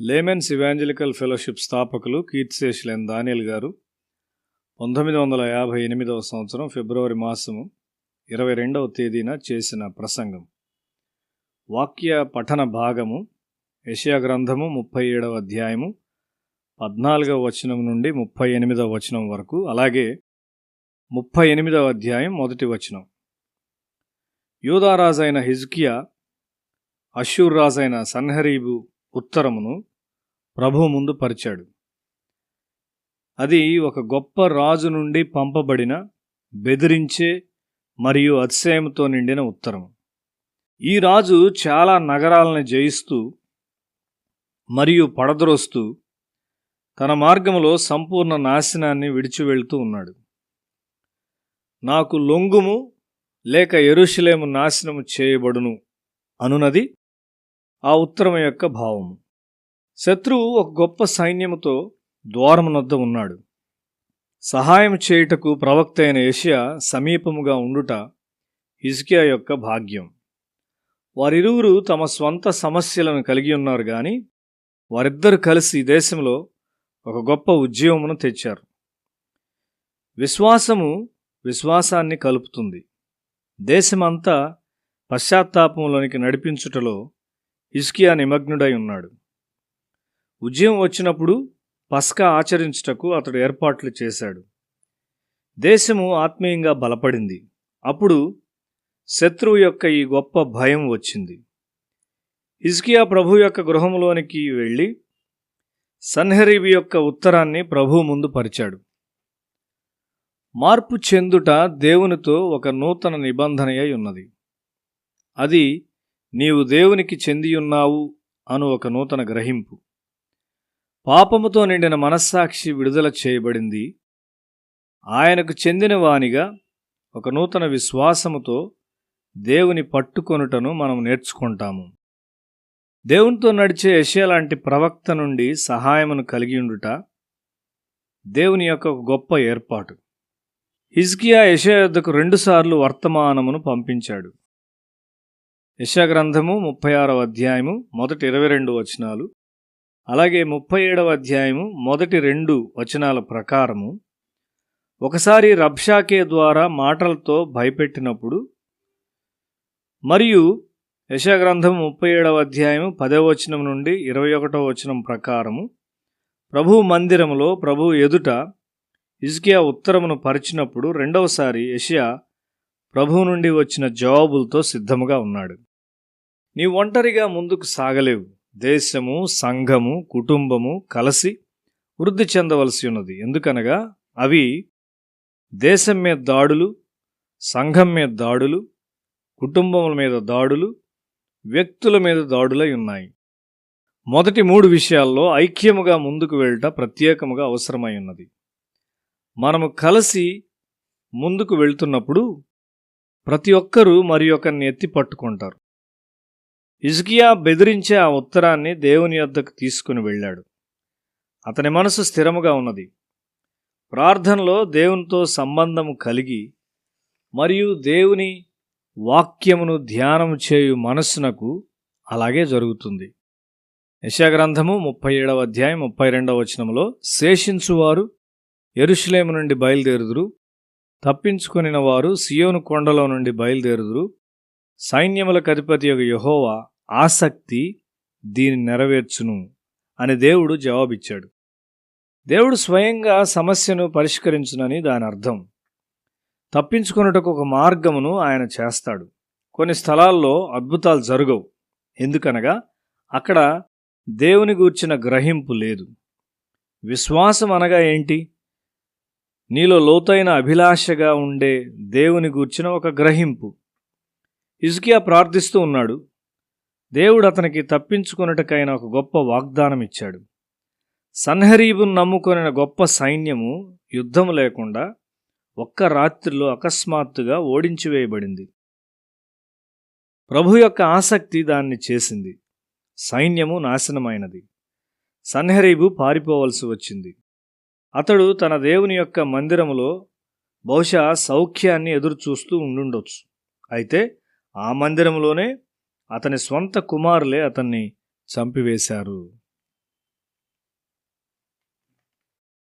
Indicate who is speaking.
Speaker 1: Laymen's evangelical fellowship స్థాపకులు కీర్తిశేషులైన దానియేల్ గారు 1958వ సంవత్సరం ఫిబ్రవరి మాసము 22వ తేదీన చేసిన ప్రసంగం. వాక్య పఠన భాగము యెషయా గ్రంథము 37వ అధ్యాయము 14వ వచనం నుండి 38వ వచనం వరకు, అలాగే 38వ అధ్యాయం 1వ వచనం. యూదారాజైన హిజ్కియా అష్షూరు రాజైన సన్హెరీబు ఉత్తరమును ప్రభువు ముందు పరిచాడు. అది ఒక గొప్ప రాజు నుండి పంపబడిన బెదిరించే మరియు అతిశయంతో నిండిన ఉత్తరం. ఈ రాజు చాలా నగరాలను జయిస్తూ మరియు పడద్రోస్తూ తన మార్గములో సంపూర్ణ నాశనాన్ని విడిచి వెళ్తూ ఉన్నాడు. నాకు లొంగుము లేక యెరూషలేము నాశనము చేయబడును అనునది ఆ ఉత్తరం యొక్క భావము. శత్రువు ఒక గొప్ప సైన్యముతో ద్వారమునొద్ద ఉన్నాడు. సహాయం చేయుటకు ప్రవక్త అయిన యెషయా సమీపముగా ఉండుట హిజ్కియా యొక్క భాగ్యం. వారిరువురు తమ స్వంత సమస్యలను కలిగి ఉన్నారు, కానీ వారిద్దరు కలిసి దేశంలో ఒక గొప్ప ఉద్యమమును తెచ్చారు. విశ్వాసము విశ్వాసాన్ని కలుపుతుంది. దేశమంతా పశ్చాత్తాపంలోనికి నడిపించుటలో హిజ్కియా నిమగ్నుడై ఉన్నాడు. ఉద్యమం వచ్చినప్పుడు పస్కా ఆచరించుటకు అతడు ఏర్పాట్లు చేశాడు. దేశము ఆత్మీయంగా బలపడింది. అప్పుడు శత్రువు యొక్క ఈ గొప్ప భయం వచ్చింది. హిజ్కియా ప్రభు యొక్క గృహంలోనికి వెళ్ళి సన్హెరీబు యొక్క ఉత్తరాన్ని ప్రభువు ముందు పరిచాడు. మార్పు చెందుట దేవునితో ఒక నూతన నిబంధనయై ఉన్నది. అది నీవు దేవునికి చెందియున్నావు అను ఒక నూతన గ్రహింపు. పాపముతో నిండిన మనస్సాక్షి విడుదల చేయబడింది. ఆయనకు చెందిన వానిగా ఒక నూతన విశ్వాసముతో దేవుని పట్టుకొనుటను మనం నేర్చుకుంటాము. దేవునితో నడిచే యెషయా లాంటి ప్రవక్త నుండి సహాయమును కలిగి ఉండుట దేవుని యొక్క గొప్ప ఏర్పాటు. హిజ్కియా యెషయా యొద్దకు 2 సార్లు వర్తమానమును పంపించాడు. యెషయా గ్రంథము 36వ అధ్యాయము మొదటి 22 వచనాలు, అలాగే 37వ అధ్యాయము మొదటి 2 వచనాల ప్రకారము ఒకసారి రబ్షాకే ద్వారా మాటలతో భయపెట్టినప్పుడు, మరియు యెషయా గ్రంథం 37వ అధ్యాయము 10వ వచనం నుండి 21వ వచనం ప్రకారము ప్రభువు మందిరములో ప్రభువు ఎదుట హిజ్కియా ఉత్తరమును పరిచినప్పుడు రెండవసారి యెషయా ప్రభువు నుండి వచ్చిన జవాబులతో సిద్ధముగా ఉన్నాడు. నీవు ఒంటరిగా ముందుకు సాగలేవు. దేశము, సంఘము, కుటుంబము కలిసి వృద్ధి చెందవలసి ఉన్నది. ఎందుకనగా అవి దేశం మీద దాడులు, సంఘం మీద దాడులు, కుటుంబముల మీద దాడులు, వ్యక్తుల మీద దాడులై ఉన్నాయి. మొదటి 3 విషయాల్లో ఐక్యముగా ముందుకు వెళ్ళట ప్రత్యేకముగా అవసరమై ఉన్నది. మనము కలిసి ముందుకు వెళ్తున్నప్పుడు ప్రతి ఒక్కరూ మరి ఒకరిని ఎత్తి పట్టుకుంటారు. హిజ్కియా బెదిరించే ఆ ఉత్తరాన్ని దేవుని యొద్దకు తీసుకుని వెళ్ళాడు. అతని మనసు స్థిరముగా ఉన్నది. ప్రార్థనలో దేవునితో సంబంధము కలిగి మరియు దేవుని వాక్యమును ధ్యానము చేయు మనస్సునకు అలాగే జరుగుతుంది. యెషయా గ్రంథము 37వ అధ్యాయం 32వ వచనములో, శేషించువారు యెరూషలేము నుండి బయలుదేరుదురు, తప్పించుకొనిన వారు సియోను కొండలో నుండి బయలుదేరుదురు, సైన్యములకు అధిపతియగు యెహోవా ఆసక్తి దీని నెరవేర్చును అని దేవుడు జవాబిచ్చాడు. దేవుడు స్వయంగా సమస్యను పరిష్కరించునని దాని అర్థం. తప్పించుకొనుటకు ఒక మార్గమును ఆయన చేస్తాడు. కొన్ని స్థలాల్లో అద్భుతాలు జరగవు. ఎందుకనగా అక్కడ దేవుని గూర్చిన గ్రహింపు లేదు. విశ్వాసం అనగా ఏంటి? నీలో లోతైన అభిలాషగా ఉండే దేవుని గూర్చిన ఒక గ్రహింపు. హిజ్కియా ప్రార్థిస్తూ ఉన్నాడు. దేవుడు అతనికి తప్పించుకొనుటకైన ఒక గొప్ప వాగ్దానం ఇచ్చాడు. సన్హెరీబును నమ్ముకొనిన గొప్ప సైన్యము యుద్ధము లేకుండా ఒక్క రాత్రిలో అకస్మాత్తుగా ఓడించివేయబడింది. ప్రభు యొక్క ఆసక్తి దాన్ని చేసింది. సైన్యము నాశనమైనది. సన్హెరీబు పారిపోవలసి వచ్చింది. అతడు తన దేవుని యొక్క మందిరములో బహుశా సౌఖ్యాన్ని ఎదురుచూస్తూ ఉండుండొచ్చు. అయితే ఆ మందిరంలోనే అతని స్వంత కుమారులే అతన్ని చంపివేశారు.